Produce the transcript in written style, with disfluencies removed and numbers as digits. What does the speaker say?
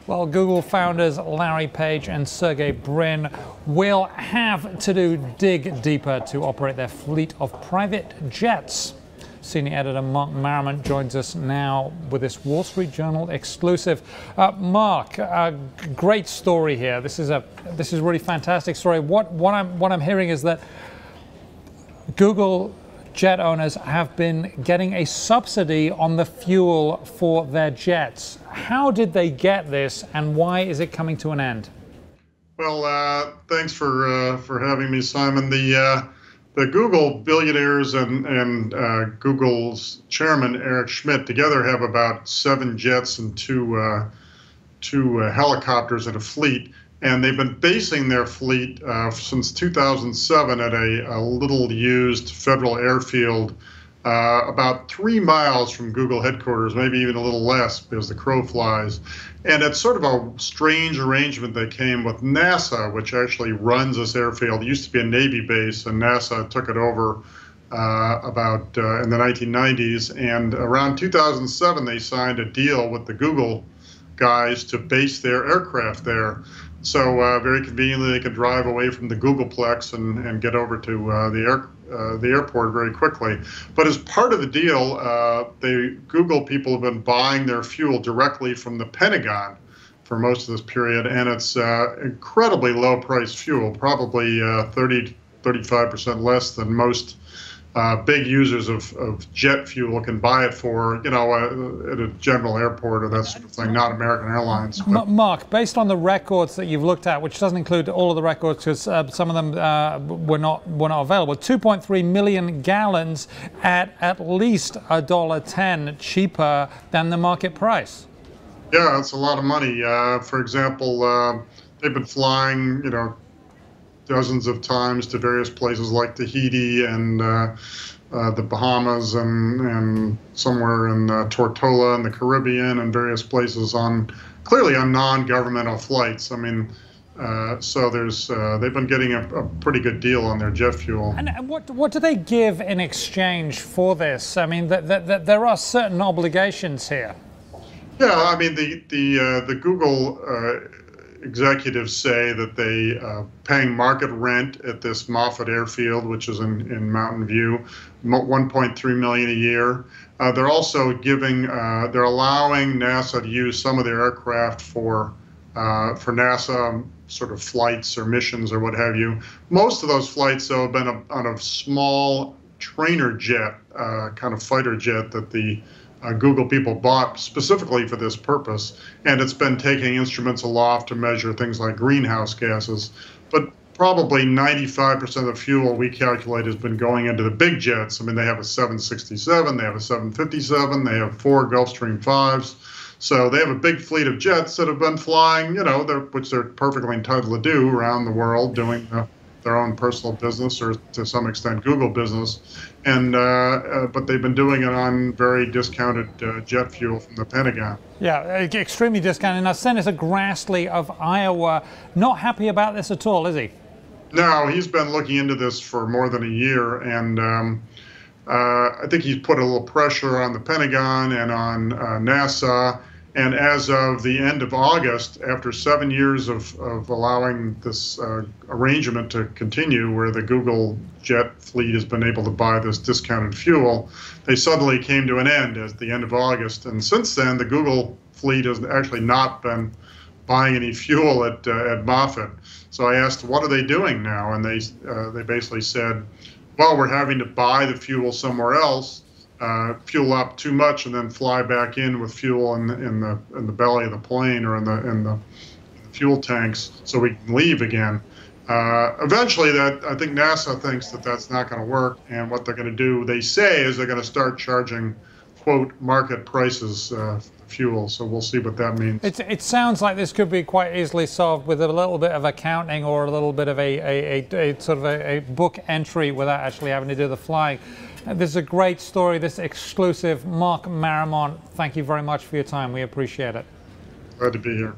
Well, Google founders Larry Page and Sergey Brin will have to dig deeper to operate their fleet of private jets. Senior editor Mark Merriman joins us now with this Wall Street Journal exclusive. Mark, great story here. This is a really fantastic story. What I'm hearing is that Google jet owners have been getting a subsidy on the fuel for their jets. How did they get this, and why is it coming to an end? Well, thanks for having me, Simon. The Google billionaires and Google's chairman Eric Schmidt together have about 7 jets and two helicopters in a fleet. And they've been basing their fleet since 2007 at a little used federal airfield about 3 miles from Google headquarters, maybe even a little less because the crow flies. And it's sort of a strange arrangement that came with NASA, which actually runs this airfield. It used to be a Navy base, and NASA took it over in the 1990s. And around 2007, they signed a deal with the Google guys to base their aircraft there. So very conveniently, they could drive away from the Googleplex and get over to the airport very quickly. But as part of the deal, the Google people have been buying their fuel directly from the Pentagon for most of this period, and it's incredibly low-priced fuel, probably 30–35% less than most big users of jet fuel can buy it for, at a general airport or that sort of thing, not American Airlines. Mark, based on the records that you've looked at, which doesn't include all of the records because some of them were not available, 2.3 million gallons at least $1.10 cheaper than the market price. Yeah, that's a lot of money. For example, they've been flying, dozens of times to various places like Tahiti and the Bahamas and somewhere in Tortola in the Caribbean and various places clearly on non-governmental flights. I mean, so they've been getting a pretty good deal on their jet fuel. And what do they give in exchange for this? I mean, there are certain obligations here. Yeah, I mean, the Google executives say that they paying market rent at this Moffett airfield, which is in Mountain View, $1.3 million a year. They're also they're allowing NASA to use some of their aircraft for NASA sort of flights or missions or what have you. Most of those flights, though, have been on a small trainer jet, kind of fighter jet that the Google people bought specifically for this purpose, and it's been taking instruments aloft to measure things like greenhouse gases. But probably 95% of the fuel we calculate has been going into the big jets. I mean, they have a 767, they have a 757, they have 4 Gulfstream 5s. So they have a big fleet of jets that have been flying, which they're perfectly entitled to do around the world, doing their own personal business or to some extent Google business, and but they've been doing it on very discounted jet fuel from the Pentagon. Yeah, extremely discounted. Now, Senator Grassley of Iowa not happy about this at all, is he? No, he's been looking into this for more than a year, and I think he's put a little pressure on the Pentagon and on NASA. And as of the end of August, after 7 years of allowing this arrangement to continue, where the Google jet fleet has been able to buy this discounted fuel, they suddenly came to an end at the end of August. And since then, the Google fleet has actually not been buying any fuel at Moffett. So I asked, what are they doing now? And they basically said, well, we're having to buy the fuel somewhere else. Fuel up too much and then fly back in with fuel in the belly of the plane or in the fuel tanks so we can leave again. Eventually, I think NASA thinks that that's not going to work, and what they're going to do, they say, is they're going to start charging, quote, market prices for fuel. So we'll see what that means. It sounds like this could be quite easily solved with a little bit of accounting or a little bit of a sort of a book entry without actually having to do the flying. This is a great story, this exclusive. Mark Merriman, thank you very much for your time. We appreciate it. Glad to be here.